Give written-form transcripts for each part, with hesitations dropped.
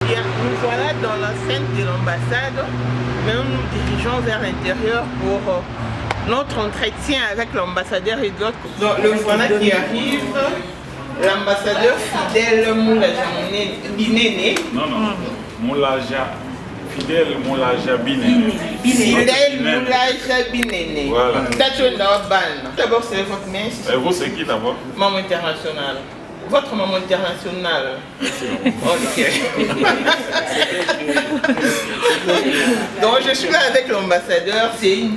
Bien, nous voilà dans l'enceinte de l'ambassade. Maintenant, nous dirigeons vers l'intérieur pour notre entretien avec l'ambassadeur Edouard. Donc, le voilà qui arrive, l'ambassadeur Fidèle Moulaja Binene. Non, Moulaja. Fidèle Moulaja Binene. Fidèle Moulaja Binene. Voilà. D'abord, c'est votre main. Et vous, c'est qui d'abord? Maman internationale. Votre maman internationale. Ok. Donc je suis là avec l'ambassadeur. C'est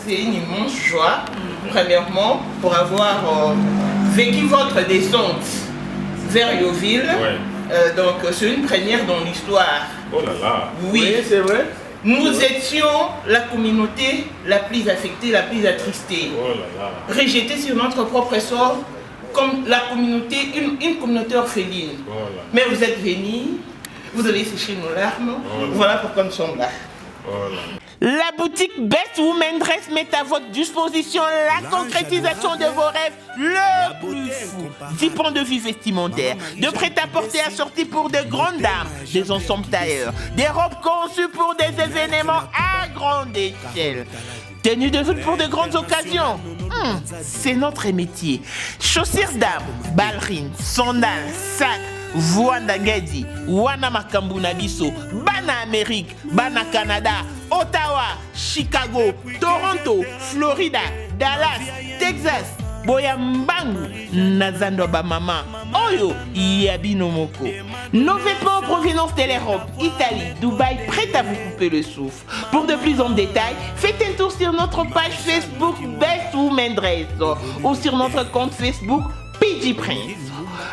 une immense joie. Premièrement, pour avoir vécu votre descente vers Yoville. Ouais. Donc c'est une première dans l'histoire. Oh là là. Oui, c'est vrai. Nous étions la communauté la plus affectée, la plus attristée. Oh là là. Rejetée sur notre propre sort. Comme la communauté, une communauté orpheline. Voilà. Mais vous êtes venus, vous avez séché nos larmes, voilà pourquoi nous sommes là. Voilà. La boutique Best Women Dress met à votre disposition la concrétisation de vos rêves le plus fou. 10 points de vue vestimentaires, de prêt-à-porter assortis pour de grandes dames, des ensembles tailleurs, des robes conçues pour des événements à grande échelle. Tenue de ville pour de grandes occasions. C'est notre métier. Chaussures dames, ballerines, sandales, sacs, Voanda Ngedi, Wana Makambu Nabiso, Bana Amérique, Bana Canada, Ottawa, Chicago, Toronto, Florida, Dallas, Texas, Boyambangu, Nazando Bamama, Oyo, Yabino Moko. Nos vêtements en provenance de l'Europe, Italie, Dubaï, prêts à vous couper le souffle. Pour de plus en détails, faites un tour sur notre page Facebook Best Women Dress ou sur notre compte Facebook PG Prince.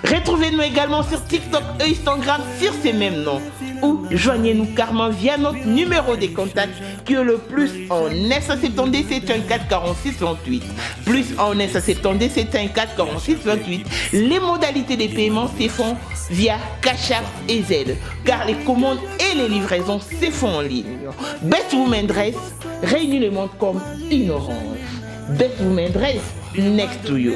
Retrouvez-nous également sur TikTok et Instagram sur ces mêmes noms. Ou joignez-nous carrément via notre numéro de contact qui est le plus en 970 714 46 28. Plus en 970 714 46 28. Les modalités de paiement se font via Cash App et Zelle, car les commandes et les livraisons se font en ligne. Best Women Dress réunit le monde comme une orange. Best Women Dress, next to you.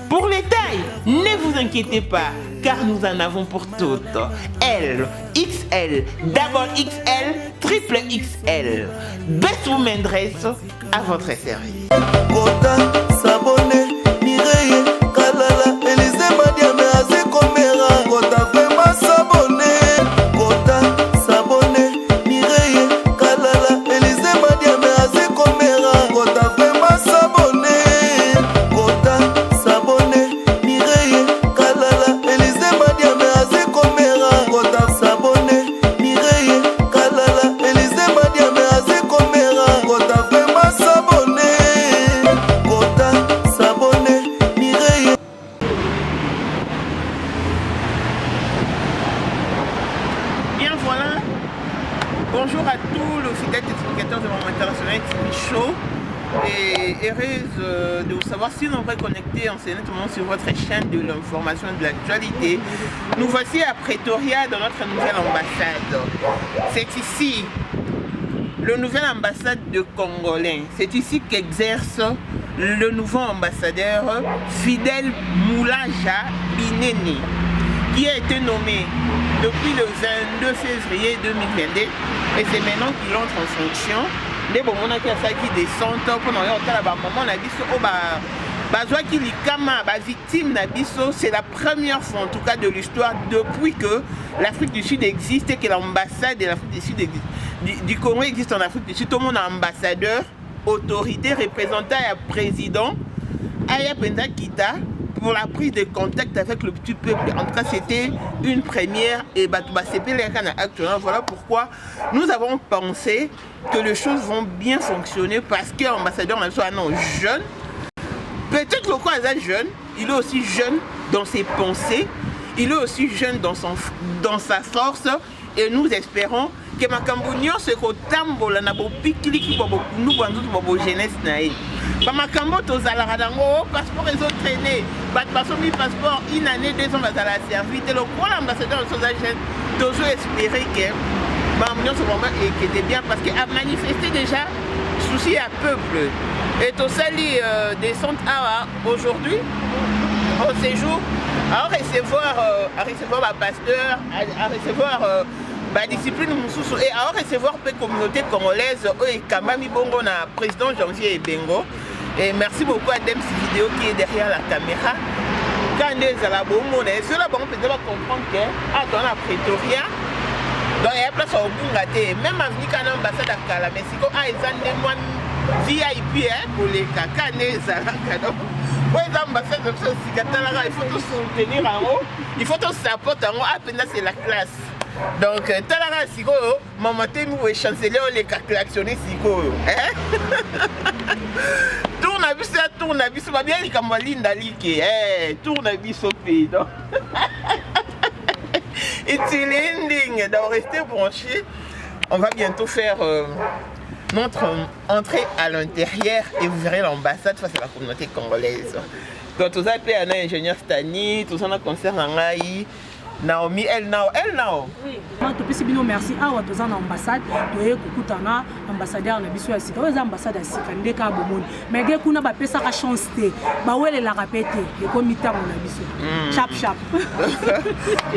Pour les tailles, ne vous inquiétez pas, car nous en avons pour toutes. L, XL, double XL, triple XL. Best Women Dress à votre service. Bonjour à tous les fidèles téléspectateurs de Maman International TV Show et heureuse de vous savoir si nous sommes connectés en moment sur votre chaîne de l'information et de l'actualité. Nous voici à Pretoria dans notre nouvelle ambassade. C'est ici le nouvel ambassade de Congolais. C'est ici qu'exerce le nouveau ambassadeur Fidèle Moulaja Binene, qui a été nommé depuis le 22 février 2022 et c'est maintenant qu'il entre en fonction. Les bonbons qui descendent pour nous victime d'Abisso, c'est la première fois en tout cas de l'histoire depuis que l'Afrique du Sud existe et que l'ambassade de l'Afrique du Sud du Congo existe en Afrique du Sud. Tout le monde a ambassadeur, autorité, représentant et président. Aya Penda Kita pour la prise de contact avec le petit peuple. En tout cas, c'était une première et actuellement. Voilà pourquoi nous avons pensé que les choses vont bien fonctionner parce que l'ambassadeur est un jeune. Peut-être le quoi est jeune, il est aussi jeune dans ses pensées, il est aussi jeune dans sa force et nous espérons que Makambunio se kotambola na bo pikiliki bo nous bandutu bo jeunesse nae. Ba makambo tozala dango passeport les autres traîner. Bat basomi passeport une année 2 ans bazala servi te le pour l'ambassadeur de sosa jeune toujours espérer que Makambunio ce moment était bien parce qu'il a manifesté déjà souci à peuple. Et tout ça descend aujourd'hui au séjour à recevoir ma pasteur, à recevoir discipline Moussoussou et à recevoir la communauté congolaise et Kamami Bongo na président Janvier Ebengo. Et merci beaucoup à Dems Vidéo qui est derrière la caméra. Quand ils la bombe, cela va comprendre que dans la Pretoria, donc il y a place au Bungate, même avec l'ambassade à Kala Mexico, ils ont des mois VIP pour les cacanés, il faut tout soutenir en haut, il faut tout supporter en haut, après c'est la classe. Donc, Talara Siko, maman Temu est chancelier, les klaxonner Siko. Tournavis, tournavis, va bien les Kamaline d'Alike, tournavis au pays. Et c'est l'ending, donc restez branchés. On va bientôt faire notre entrée à l'intérieur et vous verrez l'ambassade face à la communauté congolaise. Donc, tout ça, c'est un ingénieur Stani, tout ça, on a concert en Aïe. Naomi, elle Nao. Oui. Merci à votre ambassade. Tu es Koukutana, ambassadeur de Bissou Sika. Vous êtes ambassadeur de Sika, vous êtes Kabomoni. Mais vous avez fait ça à chance. Vous avez la répété. Le comité de Bissou. Chap, chap.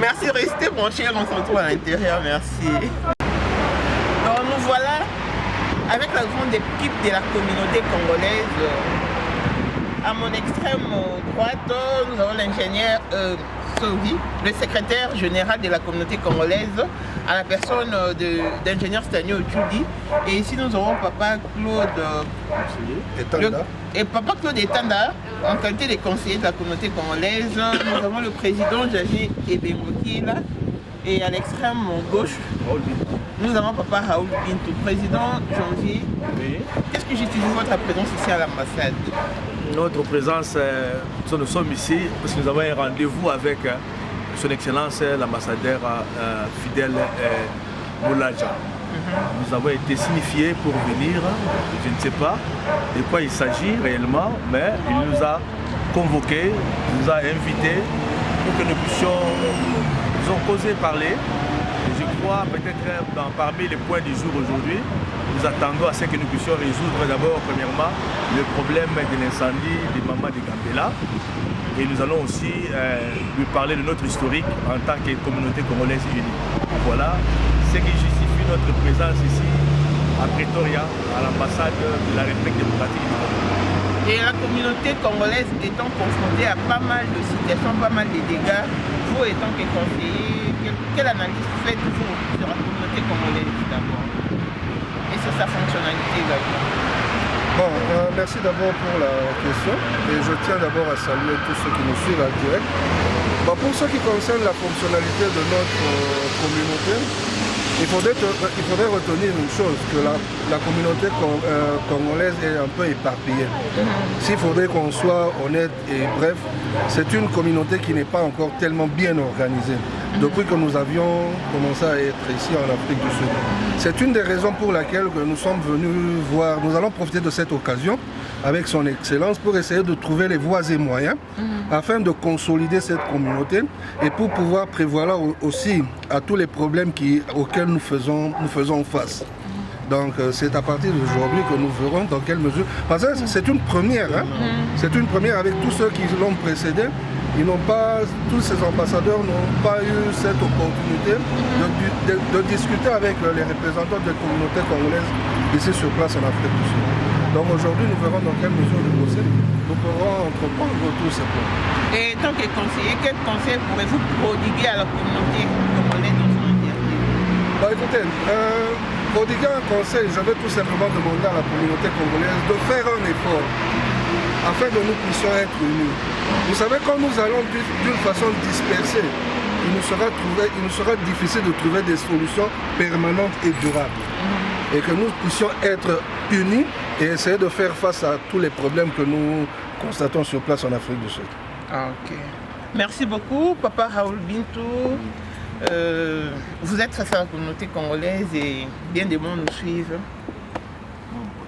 Merci, restez branchés. On se retrouve à l'intérieur. Merci. Donc, nous voilà avec la grande équipe de la communauté congolaise. À mon extrême droite, nous avons l'ingénieur Sovi, le secrétaire général de la communauté congolaise, à la personne d'ingénieur Stanio Judy. Et ici nous aurons Papa Claude Etanda, en qualité de conseiller de la communauté congolaise. Nous avons le président Jaji Ebengo qui est là. Et à l'extrême gauche, nous avons Papa Raoul Bintou, président Janvier. Qu'est-ce que justifie votre présence ici à l'ambassade? Notre présence, nous sommes ici parce que nous avons un rendez-vous avec son Excellence l'ambassadeur Fidel Moulaja. Nous avons été signifiés pour venir, je ne sais pas de quoi il s'agit réellement, mais il nous a convoqués, il nous a invités pour que nous puissions causer, parler. Et je crois peut-être parmi les points du jour aujourd'hui, nous attendons à ce que nous puissions résoudre d'abord, premièrement, le problème de l'incendie des mamans de Gambela. Et nous allons aussi lui parler de notre historique en tant que communauté congolaise unie. Voilà ce qui justifie notre présence ici à Pretoria, à l'ambassade de la République démocratique du Congo. Et la communauté congolaise étant confrontée à pas mal de situations, pas mal de dégâts, vous étant que conseiller, quelle analyse faites-vous sur la communauté congolaise d'abord et sur sa fonctionnalité également? Bon, merci d'abord pour la question et je tiens d'abord à saluer tous ceux qui nous suivent en direct. Bon, pour ce qui concerne la fonctionnalité de notre communauté, il faudrait retenir une chose, que la communauté congolaise est un peu éparpillée. S'il faudrait qu'on soit honnête et bref, c'est une communauté qui n'est pas encore tellement bien organisée. Depuis que nous avions commencé à être ici en Afrique du Sud. C'est une des raisons pour laquelle nous sommes venus voir, nous allons profiter de cette occasion avec son Excellence pour essayer de trouver les voies et moyens afin de consolider cette communauté et pour pouvoir prévoir aussi à tous les problèmes auxquels nous faisons face. Donc c'est à partir d'aujourd'hui que nous verrons dans quelle mesure. Parce que c'est une première, hein? C'est une première avec tous ceux qui l'ont précédé. Tous ces ambassadeurs n'ont pas eu cette opportunité de discuter avec les représentants des communautés congolaises ici sur place en Afrique du Sud. Donc aujourd'hui, nous verrons dans quelle mesure nous pourrons entreprendre tous ces points. Et tant que conseiller, quel conseil pourrez-vous prodiguer à la communauté congolaise dans son entièreté? Bah écoutez, prodiguer un conseil, je vais tout simplement demander à la communauté congolaise de faire un effort afin que nous puissions être unis. Vous savez, quand nous allons d'une façon dispersée, il nous sera difficile de trouver des solutions permanentes et durables. Et que nous puissions être unis et essayer de faire face à tous les problèmes que nous constatons sur place en Afrique du Sud. Ok. Merci beaucoup, Papa Raoul Bintou. Vous êtes face à la communauté congolaise et bien des monde nous suivent.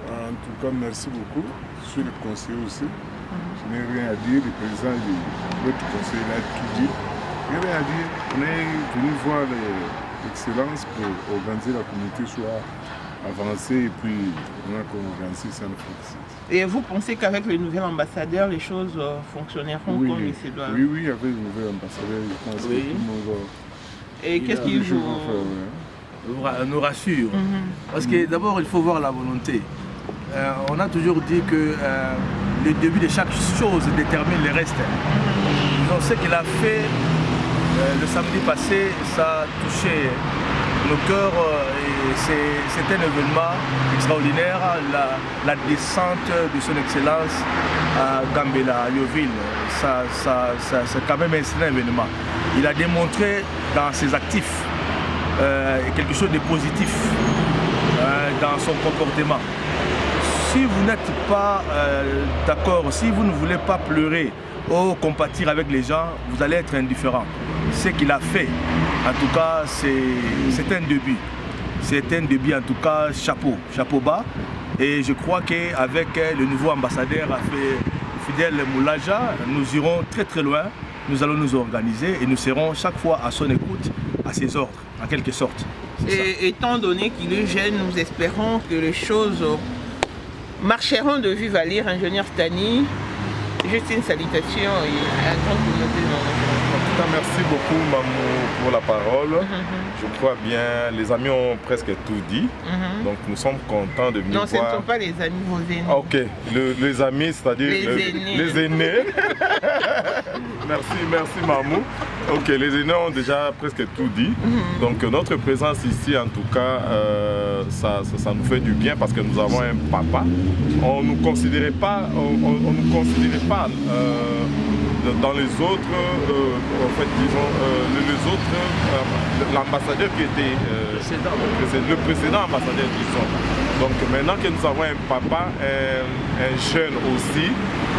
En tout cas, merci beaucoup. Je suis le conseiller aussi. Je n'ai rien à dire. Le président de votre conseil a tout dit. Je n'ai rien à dire. On est venu voir l'excellence pour organiser la communauté soit avancée et puis on a organisé ça en France. Et vous pensez qu'avec le nouvel ambassadeur, les choses fonctionneront comme il se doit? Oui, avec le nouvel ambassadeur, je pense que tout le monde va... Et qu'est-ce qu'il vous... nous rassure. Parce que d'abord, il faut voir la volonté. On a toujours dit que le début de chaque chose détermine le reste. Donc, ce qu'il a fait le samedi passé, ça a touché nos cœurs. C'est un événement extraordinaire, la descente de son excellence à Gambela, à Yoville. C'est quand même un événement. Il a démontré dans ses actifs quelque chose de positif dans son comportement. Si vous n'êtes pas d'accord, si vous ne voulez pas pleurer ou compatir avec les gens, vous allez être indifférent. Ce qu'il a fait, en tout cas, c'est un début. C'est un début, en tout cas, chapeau bas. Et je crois qu'avec le nouveau ambassadeur Fidèle Moulaja, nous irons très très loin. Nous allons nous organiser et nous serons chaque fois à son écoute, à ses ordres, en quelque sorte. Et étant donné qu'il est jeune, nous espérons que les choses marcheront de vive allure. Ingénieur Stani, juste une salutation et à la grande communauté de En tout cas, merci beaucoup Mamou pour la parole. Je crois bien, les amis ont presque tout dit. Donc nous sommes contents de venir voir. Non, ce ne sont pas les amis, vos aînés. Ah, ok, les amis, c'est-à-dire les aînés. Merci Mamou. Ok, les aînés ont déjà presque tout dit. Donc notre présence ici, en tout cas, ça nous fait du bien parce que nous avons un papa. On ne nous considérait pas, dans les autres, en fait, disons, les autres, l'ambassadeur qui était le précédent ambassadeur, disons. Donc maintenant que nous avons un papa, un jeune aussi,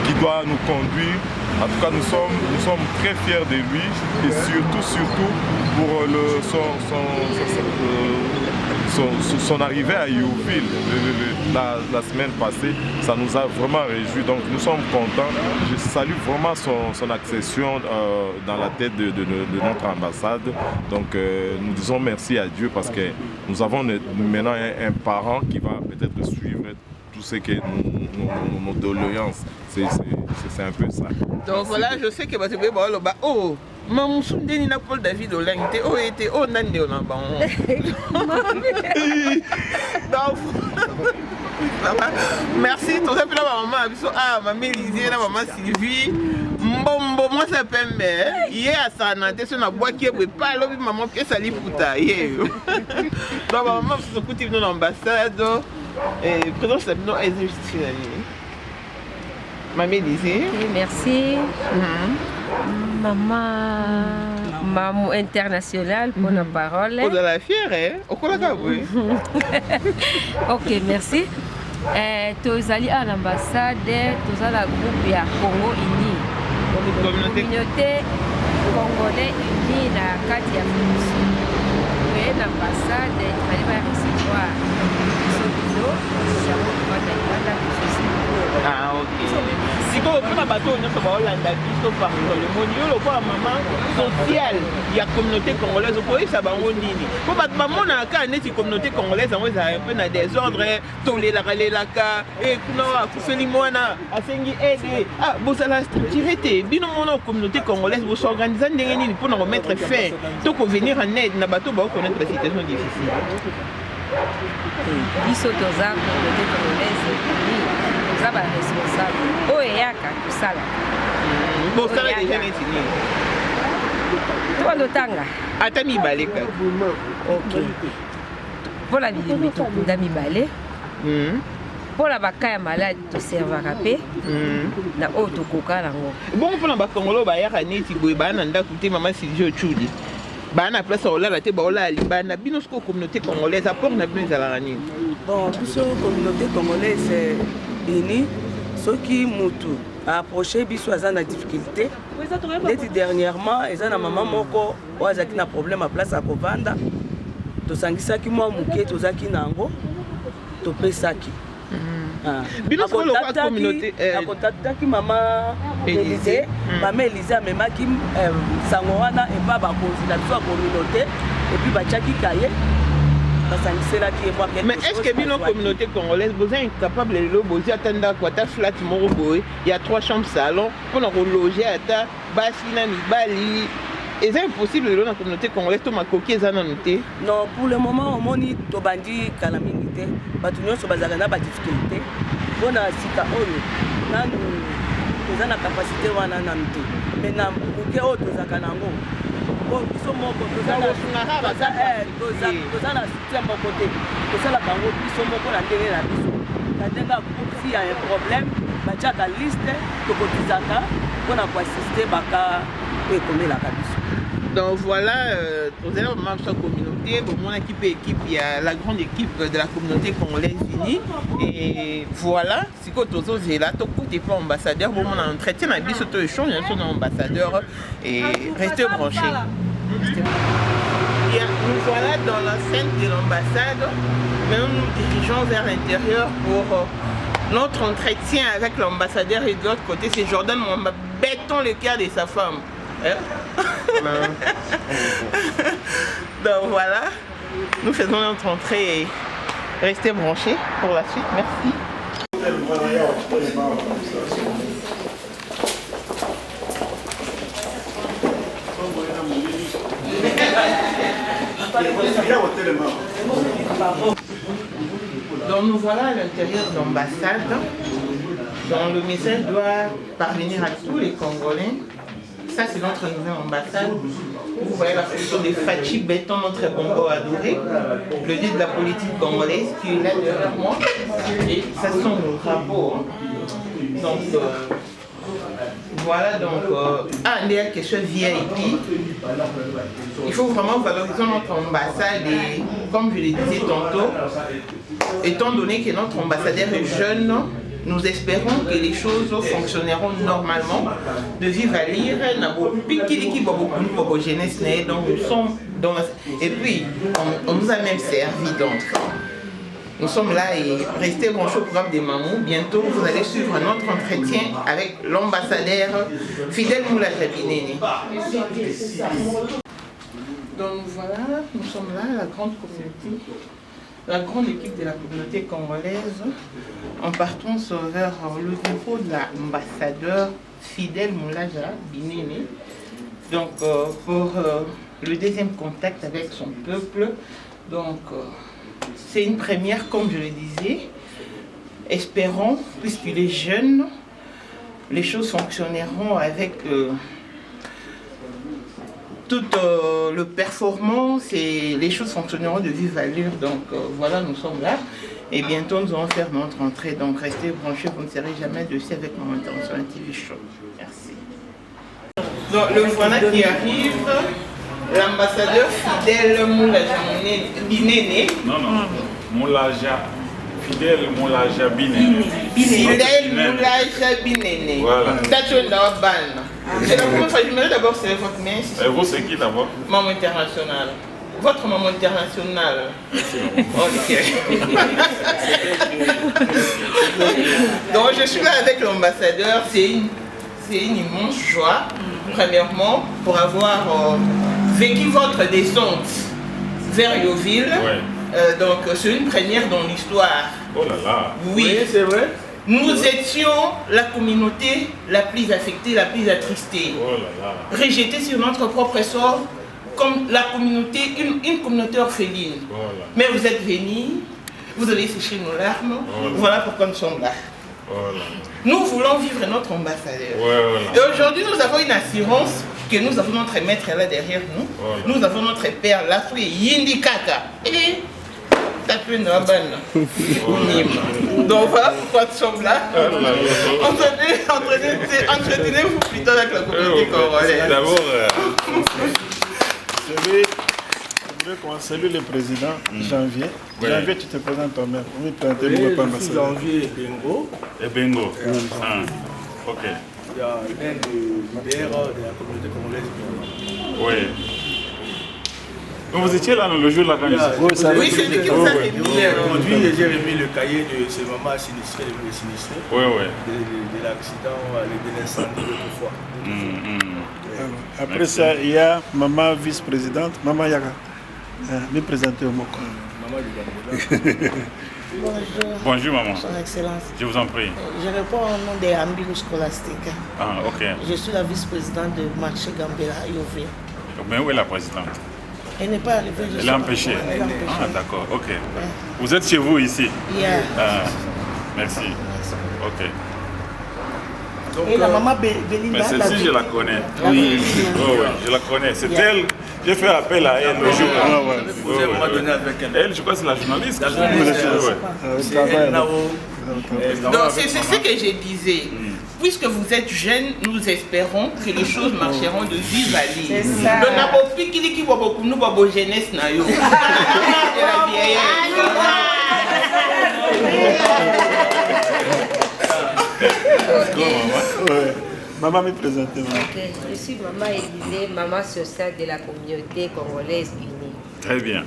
qui doit nous conduire, en tout cas nous sommes très fiers de lui et surtout pour son arrivée à Youville la semaine passée, ça nous a vraiment réjouis. Donc nous sommes contents. Je salue vraiment son accession dans la tête de notre ambassade. Donc nous disons merci à Dieu parce que nous avons maintenant un parent qui va peut-être suivre tout ce que nos doléances. C'est un peu ça. Donc voilà, je sais que oh, Mamou Soundeni n'a Paul David Olangte, oh était oh Nande Olamba. Merci, tout ça pour la maman, ah maman Lisier, la maman Sylvie. Mbombo, moi ça pembe. Hier à Sanante, c'est une boîte qui est pas là, maman qui est sali puta. Donc maman, c'est ce coup de l'ambassade. Et président Sabino est juste Mamie Lisier. Oui, merci. Maman internationale pour la parole. Vous la fière, hein? Au Colorado, oui. Ok, merci. Tozali à l'ambassade, tozali la groupe ya Congo Uni. Communauté congolais unie na kati ya Finition. Oui, l'ambassade, il fallait pas recevoir Ah, ok. Si vous avez un bateau, vous avez un bateau par le monde, vous avez un maman social. Il y a une communauté congolaise, vous pouvez savoir où il y a. Pour que maman ait une communauté congolaise, on a un peu de désordre, toller la râler la ca, et vous faites les moines, à s'engager aider. Ah, vous allez structurer, bien mon communauté congolaise, vous s'organisez pour nous remettre fin. Donc, vous venir en aide, dans le bateau, vous connaître la situation difficile. Biso toza communauté congolaise toza ba responsable oyo eyaka tosala bosala deja neti nini tolotanga ata mibale kaka ok mpola bilembe tokunda mibale mpola baka ya malade toservaka mpe na oyo tokoka nango bongo mpona bakongolo bayaka neti boye baya na ndako te mama Sylvie Ochudi bana na place olala te baolala libanda bino siko communauté congolaise apport na bino ezalaka nini bon biso communauté congolaise ini soki mutu approché biso aza na difficulté neti dernièrement eza na mama moko oyo azalaki na problème a place ya kovanda tosangisaki mwa moke tozaki na yango topesaki akontaktaki mama Élysée mama Élysée amemaki sango wana epa bakonzi na biso ya communauté epuis batiaki kaye basangiselaki ye mwa quelque chose. Mais est-ce que bino communauté congolaise vous êtes incapable de loger ata ndako ata flat moko boye il y a 3 chambres salon mpona kologer ata basi na mibali Est-ce impossible de la communauté congolaise to makoki eza na noté? Non, pour le moment au moni to bandi kala mingité. Batu nyonso bazaka na ba difficulté. Bona sika oyo nanu toza na capacité wana na noté. Mais na muke oyo tozaka nango. Bon, biso moko toza na système moko te. Tozala bango biso moko na ndenge na biso. Na ndenga s'il y a un problème, batiaka liste tokotizaka mpona koassiste baka oyo ekomelaka biso. Donc voilà, vous allez vraiment sur la communauté, mon équipe, il y a la grande équipe de la communauté congolaise unie. Et voilà, c'est que tous les là, tout côté pas ambassadeur, bon, on a entretien avec ce échange, il y a un ambassadeur et restez branchés. Nous voilà dans l'enceinte de l'ambassade, maintenant nous dirigeons vers l'intérieur pour notre entretien avec l'ambassadeur et de l'autre côté, c'est Jordan Mwamba, béton le cœur de sa femme. Hein? Donc voilà, nous faisons notre entrée et restez branchés pour la suite. Merci. Donc nous voilà à l'intérieur de l'ambassade. Donc le message doit parvenir à tous les Congolais. Ça, c'est notre nouvelle ambassade. Vous voyez la photo de Fachi Béton, notre Congo adoré, le dieu de la politique congolaise qui est là derrière moi. Et ça sont nos drapeaux. Donc, voilà, donc, il y a quelque chose VIP. Il faut vraiment valoriser notre ambassade et, comme je le disais tantôt, étant donné que notre ambassadeur est jeune, nous espérons que les choses fonctionneront normalement. De vivre à lire, donc nous sommes dans... Et puis, on nous a même servi, donc nous sommes là et restez branchés au programme des Mamou. Bientôt, vous allez suivre notre entretien avec l'ambassadeur Fidèle Moulaja Binene. Donc voilà, nous sommes là, la grande communauté. La grande équipe de la communauté congolaise, en partant vers le bureau de l'ambassadeur Fidèle Moulaja Binene. Donc pour le deuxième contact avec son peuple. Donc c'est une première, comme je le disais. Espérons, puisqu'il est jeune, les choses fonctionneront avec toute le performance et les choses fonctionneront de vive allure. Donc voilà, nous sommes là et bientôt nous allons faire notre entrée. Donc restez branchés, vous ne serez jamais dessus avec mon international TV Show. Merci. Donc le voilà qui arrive, l'ambassadeur Fidèle Moulaja Binene. Non, Moulaja. Fidèle Moulaja Binene. Fidèle Moulaja Binene. Voilà. Et donc, j'aimerais d'abord c'est votre main. Et vous, c'est qui d'abord? Maman internationale. Votre maman internationale. Ok. Donc, je suis là avec l'ambassadeur. C'est une immense joie, premièrement, pour avoir vécu votre descente vers Yoville. Ouais. Donc, c'est une première dans l'histoire. Oh là là. Oui, c'est vrai. Nous étions la communauté la plus affectée, la plus attristée, oh là là, rejetée sur notre propre sort, comme la communauté, une communauté orpheline. Oh là. Mais vous êtes venus, vous avez séché nos larmes, oh voilà pourquoi nous sommes là. Oh là. Nous voulons vivre notre ambassadeur. Oh là. Et aujourd'hui, nous avons une assurance que nous avons notre maître là derrière nous, oh là. Nous avons notre père là, Yindi Kaka. Et donc voilà pourquoi nous sommes là. Entretenez-vous plutôt avec la communauté congolaise. D'abord, je vais commencer le président Janvier. Ouais. Janvier, tu te présentes toi-même. Oui, Janvier Bengo. Et Bengo. Ok. Il y a un des leaders de la communauté congolaise. Oui. Vous étiez là le jour de la candidature? Oui, c'est lui qui vous a remis. Aujourd'hui, j'ai remis le cahier de ces mamans sinistrées, oui, oui. De l'accident, de l'incendie d'autrefois. Après ça, il y a maman vice-présidente, Maman Yaga. Me présenter au Moko. Bonjour. Bonjour maman. Son Excellence. Je vous en prie. Je réponds au nom de Ambilou Scolastique. Ah, ok. Je suis la vice-présidente de marché Gambela Yové. Mais où est la présidente? Elle n'est pas arrivée. Elle est empêchée. Ah, d'accord, ok. Vous êtes chez vous ici? Yeah. Merci. Ok. Et la maman Belinda. Mais celle-ci, je la connais. Oui, je la connais. C'est elle. J'ai fait appel à elle le jour. Elle, je crois que c'est la journaliste. Donc, c'est ce que je disais. Puisque vous êtes jeunes, nous espérons que les choses marcheront de vive allure. C'est ça. Donc, nous avons jeunesse. Maman me présente. Je suis maman Élisée, maman sociale de la communauté congolaise unie. Très bien.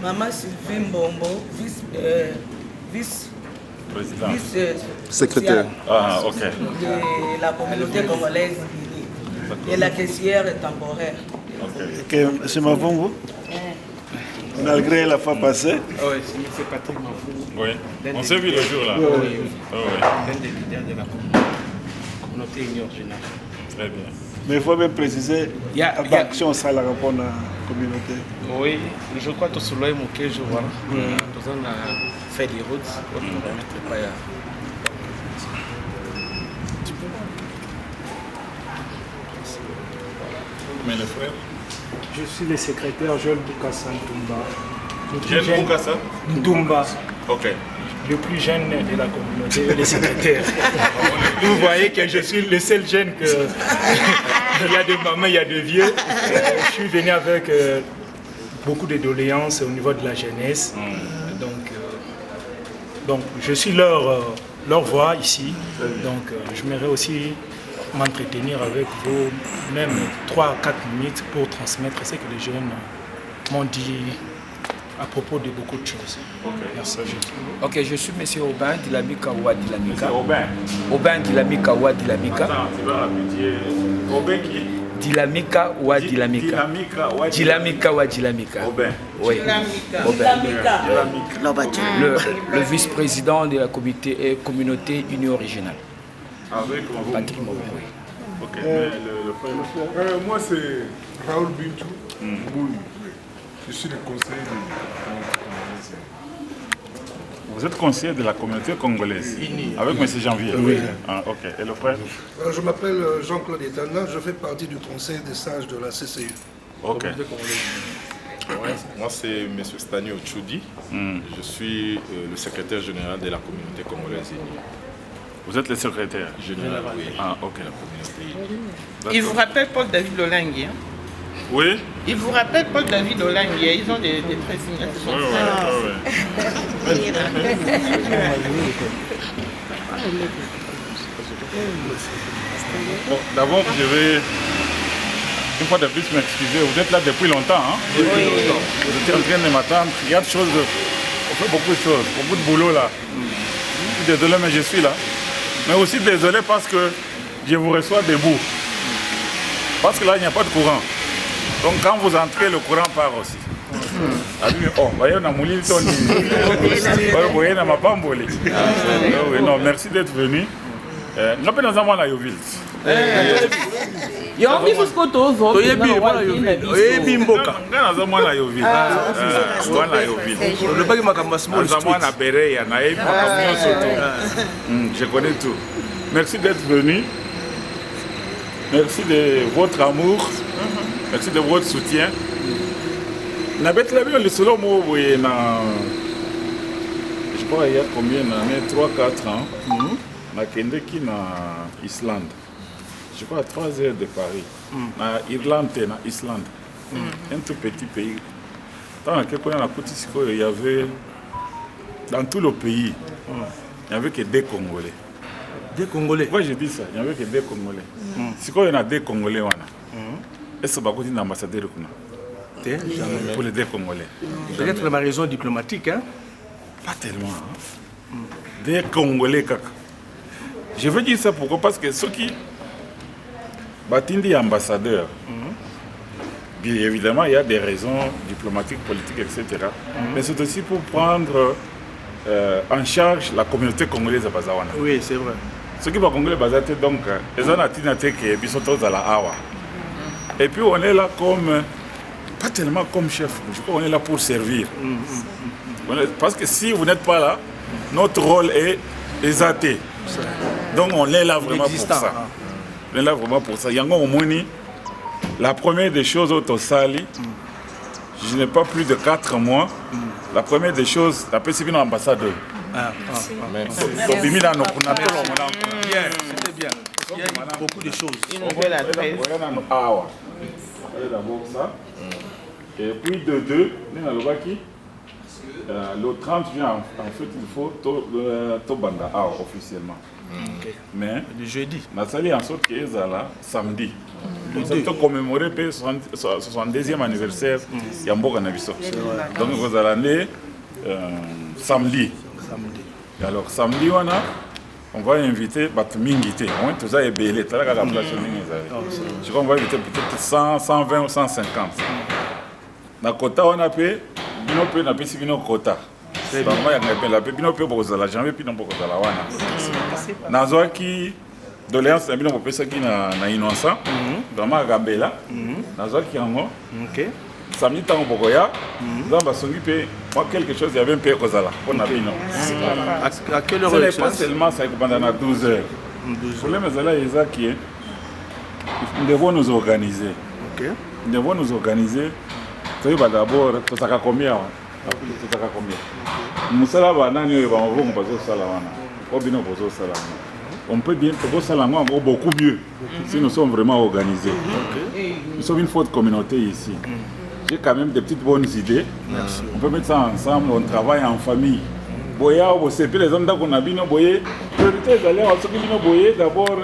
Maman Sylvie Mbombo, Secrétaire. Ah, ok. de la communauté congolaise unie. Et la caissière est temporaire. Ok. C'est Mavongo. Malgré la fois passée. Oui, c'est Patrick Mavongo. Oui. On s'est vu le jour là. Oui. Oui. L'un des leaders de la communauté union originale. Très bien. Mais il faut bien préciser, il y a action ça la répondre à la communauté. Oui, je crois que sur l'œil moqué, je vois. Nous avons fait des routes, on ne remettre pas. Mais le frère? Je suis le secrétaire Joël Boukassa Ntoumba. Joël Boukassa Ntoumba. Ok. Le plus jeune de la communauté, le secrétaire. Vous voyez que je suis le seul jeune que... Il y a des mamans, il y a des vieux. Je suis venu avec beaucoup de doléances au niveau de la jeunesse. Donc je suis leur voix ici. Donc j'aimerais aussi m'entretenir avec vous, même 3 à 4 minutes pour transmettre ce que les jeunes m'ont dit à propos de beaucoup de choses. Merci. Ok, je suis M. Aubin Dilamika Oua Dilamika. Aubin. Aubin Dilamika Oua Dilamika. Attends, tu vas répéter. Aubin qui? Dilamika Oua Dilamika. Dilamika Oua Dilamika. Aubin. Oui. Aubin. Le vice-président de la communauté union originale. Avec Patrick Mavongo. Ok, mais le frère. Moi, c'est Raoul Bintou Bouni. Je suis le conseiller de la communauté congolaise. Vous êtes conseiller de la communauté congolaise avec M. Janvier? Oui. Ah, ok. Et le frère? Je m'appelle Jean-Claude Etana, je fais partie du conseil des sages de la CCU. Ok. Moi, c'est M. Stanio Tchoudi. Je suis le secrétaire général de la communauté congolaise unie. Vous êtes le secrétaire général? Oui. Ah, ok. La communauté unie. Il vous rappelle Paul-David Olangui, hein? Oui. Il vous rappelle Paul-David Olangui, ils ont des traits similaires. Bon, d'abord, je vais une fois de plus m'excuser. Vous êtes là depuis longtemps, hein? Oui. Vous étiez en train de m'attendre. Il y a des choses, on fait beaucoup de choses, beaucoup de boulot là. Je suis désolé, mais je suis là. Mais aussi désolé parce que je vous reçois debout. Parce que là, il n'y a pas de courant. Donc quand vous entrez, le courant part aussi. Non, merci d'être venu. Je connais tout. Merci d'être venu. Merci de votre amour. Merci de votre soutien. Je crois il y a combien d'années? 3-4 ans. Je suis en Islande. Je crois à 3 heures de Paris. En Irlande, en Islande. Un tout petit pays. Il y avait dans tout le pays, il n'y avait que 2 Congolais. Des Congolais? Pourquoi je dis ça? Il n'y avait que 2 Congolais. Si il y a 2 Congolais, est-ce que vous avez un ambassadeur pour les 2 Congolais? Peut-être ma raison diplomatique, hein? Pas tellement. 2 Congolais, kaka. Je veux dire ça pourquoi? Parce que ceux qui battent ambassadeurs, bien évidemment, il y a des raisons diplomatiques, politiques, etc. Mais c'est aussi pour prendre en charge la communauté congolaise à Bazawana. Oui, c'est vrai. Ceux qui sont congolais, donc, ils ont atteint que ils sont tous à la Awa. Et puis on est là comme, pas tellement comme chef, je crois qu'on est là pour servir. Parce que si vous n'êtes pas là, notre rôle est exalté. Donc on est là vraiment pour ça. On est là vraiment pour ça. Yango Omoni, la première des choses au Sali, je n'ai pas plus de 4 mois. La première des choses, la PCB ambassadeur. Bien, c'était bien. Il y a eu beaucoup de choses. Une nouvelle adresse. D'abord ça. Et puis de deux, le 30 juin, en fait, il faut Tobanda officiellement. Mais le jeudi, Nathalie en sorte qu'il est là samedi. Nous avons commémoré le 62e anniversaire de Yamboga Nabiso. Donc vous allez samedi. Alors samedi, on va inviter Batmingité. On va tous ébélé. Je crois qu'on va inviter peut-être 100, 120 ou 150. Dans le quota, on a payé. On peut appeler un quota. C'est pas mal. On a payé. On peut pas la jamais puis on peut la wana. Nazoa qui doléance na bino popesa qui na innocent. Vraiment gambela. Nazoa qui en OK. Samedi tant bokoya. Zamba songi pe moi quelque chose il y avait un peu kozala. On a bino. À quelle heure c'est pas seulement ça pendant 12 heures. Le problème est là est qui nous devons nous organiser. OK. Nous devons nous organiser. Tu vas d'abord tu as combien? Tu as combien? Musala banani va on va passer ça là wana. On peut bien faire ça là beaucoup mieux si nous sommes vraiment organisés. Nous sommes une forte communauté ici. J'ai quand même des petites bonnes idées. Merci. On peut mettre ça ensemble, on travaille en famille. Boya, c'est les hommes qu'on a bien boyé. Priorité d'aller à ce qu'ils ont boyé d'abord,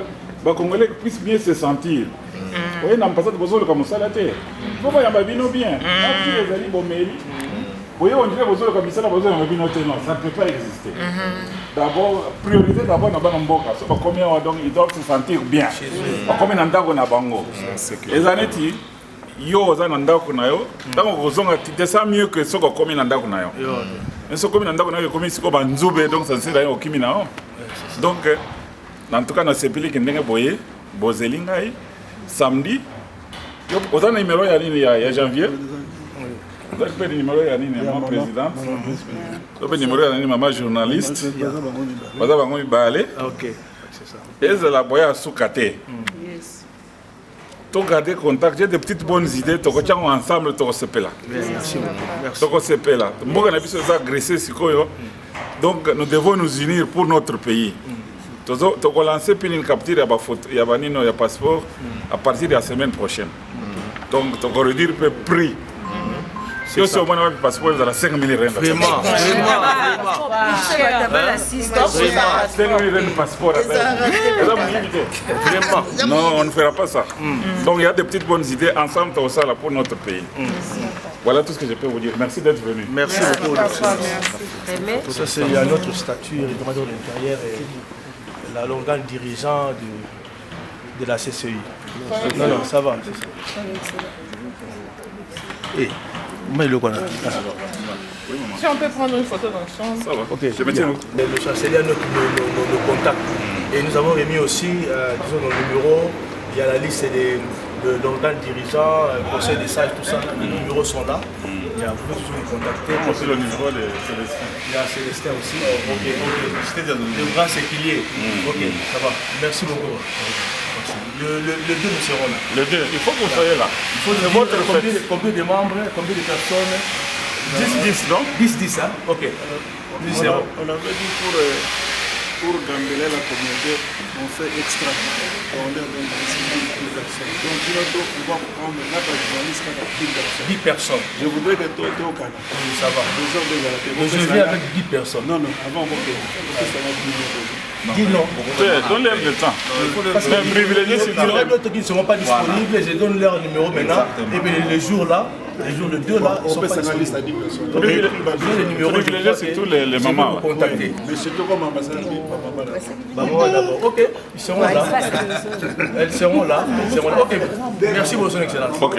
les Congolais puissent bien se sentir. Vous voyez, dans le passé, vous avez comme ça la terre. Il faut que vous bien. Les alliés bon mairie. Vous voyez, on dirait que vous avez comme ça, vous avez bien noté. Non, ça ne peut pas exister. D'abord, priorité d'abord dans le Mboka. Combien ils doivent se sentir bien. Combien de temps on a bango. Les années yo za ndako na yo ndako kozonga te ça mieux que ce ko komi na ndako na yo mais ce komi na ndako na yo komi siko banzube donc ça sera yo kimi na yo donc en tout cas na sepeli ke ndenge boye bozeli ngai samedi yo oza na numéro ya nini ya janvier vous avez le numéro ya nini ya présidente vous avez le numéro ya nini maman journaliste baza bango mibale OK c'est ça ezela boya sukate tu garder contact, j'ai des petites bonnes idées, tu vas ensemble, tu vas se péler. Merci. Tu vas se péler. Donc nous devons nous unir pour notre pays. Tu vas lancer une capture, il y a un passeport à partir de la semaine prochaine. Donc tu vas réduire le prix. Si on a un passeport, vous avez 5 000 rentes. Vraiment. 5 000 rentes passeport. Non, on ne fera pas ça. Donc il y a des petites bonnes idées ensemble pour notre pays. Voilà tout ce que je peux vous dire. Merci d'être venu. Merci beaucoup. Tout ça, c'est à notre stature, le commandant de l'intérieur et la longue dirigeant de la CCI. Non, ça va. Et, si on peut prendre une photo d'ensemble. Ça va. Ok, je me tiens. Le chancelier a nos contacts. Et nous avons remis aussi, disons, nos numéros. Il y a la liste de l'organe dirigeant, conseil des sages, tout ça. Les numéros sont là. Vous pouvez toujours nous contacter. C'est le numéro de Célestin. Il y a Célestin aussi. Ok. Le grand séquilier. Ok, ça va. Merci beaucoup. Le 2, nous serons là. Le 2, il faut que vous soyez là. Il faut dire combien de membres, combien de personnes. 10, non 10, hein. Ok. On avait dit pour gambeler la communauté, on fait extra. On leur donne 10 personnes. Donc on va prendre là par journaliste 10 personnes. 10 personnes. Je voudrais que tu es au Canada. Oui, ça va. Je viens avec 10 personnes. Non, avant, ça va plus. Dis-non. Donne-leur le temps. Mais privilégié, c'est il y aura d'autres qui ne seront pas disponibles. Je donne leur numéro maintenant. Et puis les jours là, les jours de 2 là, ils sont pas disponibles. Privilégié, c'est tous les mamans. Mais surtout comme ambassadeur. D'abord. Ok, ils seront là. Elles seront là. Ok, merci pour son excellence. Ok.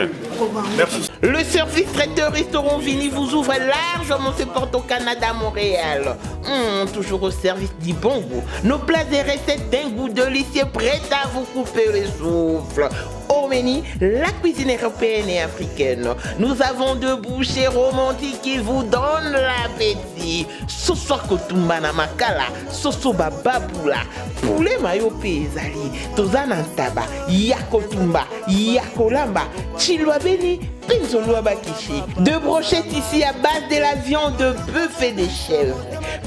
Merci. Le service traiteur restaurant Vini vous ouvre largement ses portes au Canada, Montréal. Toujours au service du bon goût. Nos plats et recettes d'un goût délicieux prêts à vous couper le souffle. Au Bomeni, la cuisine européenne et africaine. Nous avons deux bouchées romantiques qui vous donnent l'appétit. Soso kotumba na makala, soso bababula, poulet mayo pezali, tozana ntaba, yakotumba, yakolamba, chilwa beni, penzolua bakishi. Deux brochettes ici à base de la viande de bœuf et des chèvres.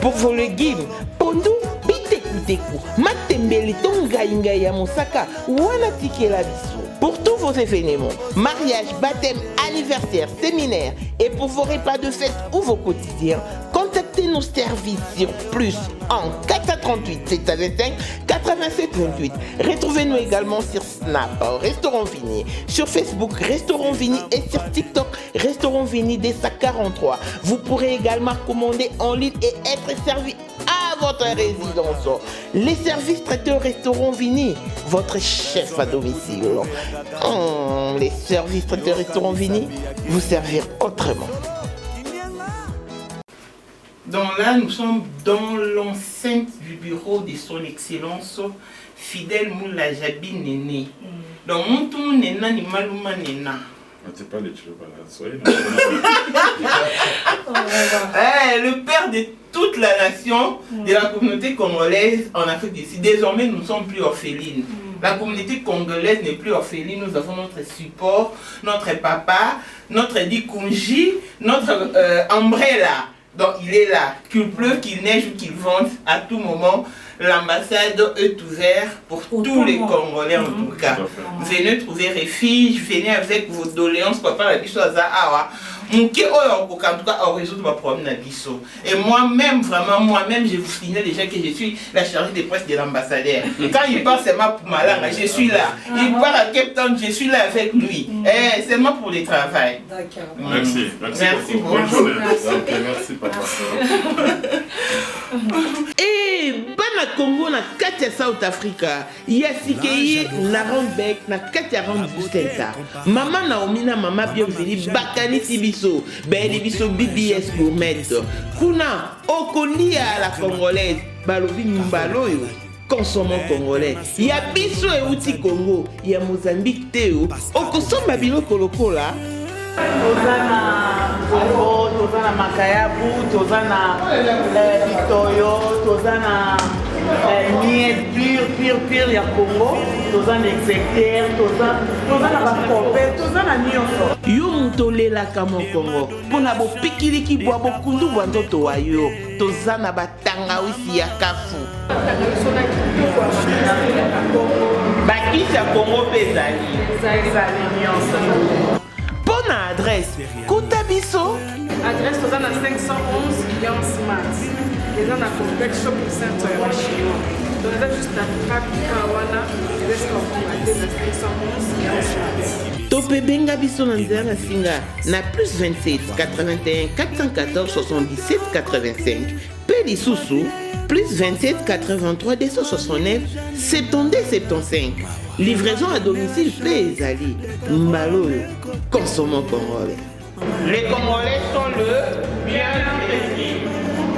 Pour vos légumes, pondu, bitekuteku, matembele tongainga ya mosaka, wana tikela biso. Pour tous vos événements, mariage, baptême, anniversaire, séminaire et pour vos repas de fête ou vos quotidiens, contactez nos services sur plus en 438 725 87 28. Retrouvez-nous également sur Snap, Restaurant Vini, sur Facebook, Restaurant Vini et sur TikTok, Restaurant Vini Dessa 43. Vous pourrez également commander en ligne et être servi à votre résidence. Les services traiteurs Restaurant Vini, votre chef à domicile. Les services traiteurs Restaurant Vini, vous servir autrement. Donc là, nous sommes dans l'enceinte du bureau de son excellence Fidèle Moula Jabi Néné. Donc, mon tour Néna ni Malouma Néna. C'est pas les Tchilopala, soyez le père de toute la nation, de la communauté congolaise en Afrique du Sud. Désormais, nous ne sommes plus orphelines. La communauté congolaise n'est plus orpheline. Nous avons notre support, notre papa, notre Dikunji, notre Umbrella. Donc il est là, qu'il pleuve, qu'il neige ou qu'il vente, à tout moment, l'ambassade est ouverte pour tous les Congolais en tout cas. Venez trouver refuge, venez avec vos doléances, papa la biso aza awa. En tout cas, on résout ma problème na biso. Et moi-même, vraiment, moi-même, je vous signale déjà que je suis la chargée de presse de l'ambassadeur. Quand il part seulement pour Malanga, je suis là. Il part à Cape Town, je suis là avec lui. C'est moi pour le travail. D'accord. Merci. Merci beaucoup. Bonne journée. Merci, papa. Et bana Congo na kati ya South Africa ya sikeye na Randbeck na kati ya Randbeck Center. Mama Naomi na mama Bienvenue bakanisi biso beli biso BBS Gourmet. Kuna okolia la congolaise balobi mbalo yo consommons congolais. Ya biso euti Congo ya Mozambique teo okosomba biloko lokola tozana Congo, tozana Makayabu, tozana Victorio, tozana miette pure ya Congo, tozana execteur, tozana bakope, tozana nyonso. Yo mutolelaka mo Congo, pona bopikiliki bwa bokundu bwa nzoto wa yo, tozana batangawisi ya kafu. Bakisi ya Congo pe ezali nyonso. Bonne adresse, Koutabiso. Adresse aux 511 Lyon Smart. Les gens à complexe shopping center chinois. Donc là juste à Kawana, reste en adresse 511 Lyon Smart. Topé Benga Biso Nanzana Singa na plus 27 81 414 77 85. Peli Soussou plus 27 83 269 72 75. Livraison à domicile Pézali. Mbalo, consommons congolais. Les Congolais sont le bienvenu.